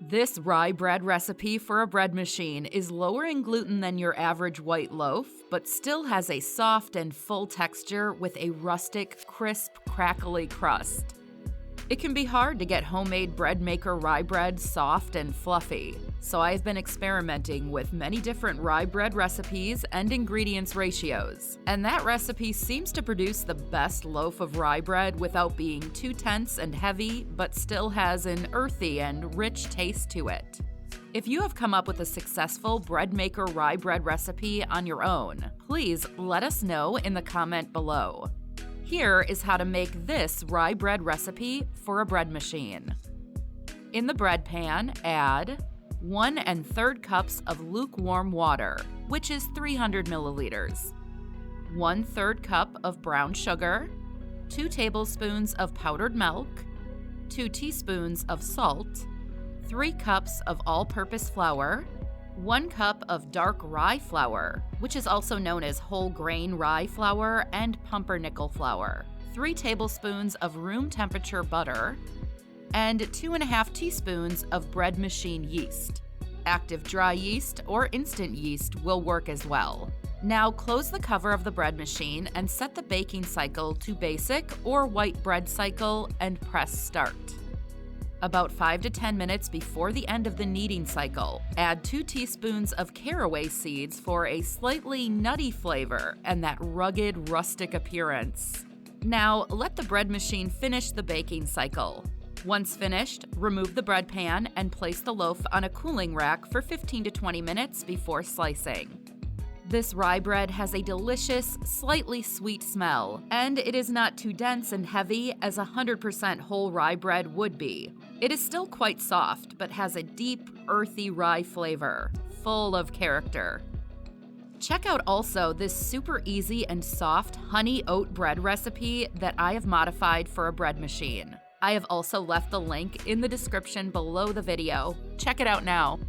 This rye bread recipe for a bread machine is lower in gluten than your average white loaf, but still has a soft and full texture with a rustic, crisp, crackly crust. It can be hard to get homemade breadmaker rye bread soft and fluffy, so I've been experimenting with many different rye bread recipes and ingredients ratios, and that recipe seems to produce the best loaf of rye bread without being too tense and heavy, but still has an earthy and rich taste to it. If you have come up with a successful breadmaker rye bread recipe on your own, please let us know in the comment below. Here is how to make this rye bread recipe for a bread machine. In the bread pan, add 1 1/3 cups of lukewarm water, which is 300 milliliters, 1/3 cup of brown sugar, 2 tablespoons of powdered milk, 2 teaspoons of salt, 3 cups of all-purpose flour, 1 cup of dark rye flour, which is also known as whole grain rye flour and pumpernickel flour, 3 tablespoons of room temperature butter, and 2½ teaspoons of bread machine yeast. Active dry yeast or instant yeast will work as well. Now close the cover of the bread machine and set the baking cycle to basic or white bread cycle and press start. About 5 to 10 minutes before the end of the kneading cycle, add 2 teaspoons of caraway seeds for a slightly nutty flavor and that rugged, rustic appearance. Now, let the bread machine finish the baking cycle. Once finished, remove the bread pan and place the loaf on a cooling rack for 15 to 20 minutes before slicing. This rye bread has a delicious, slightly sweet smell, and it is not too dense and heavy as 100% whole rye bread would be. It is still quite soft, but has a deep, earthy rye flavor, full of character. Check out also this super easy and soft honey oat bread recipe that I have modified for a bread machine. I have also left the link in the description below the video. Check it out now.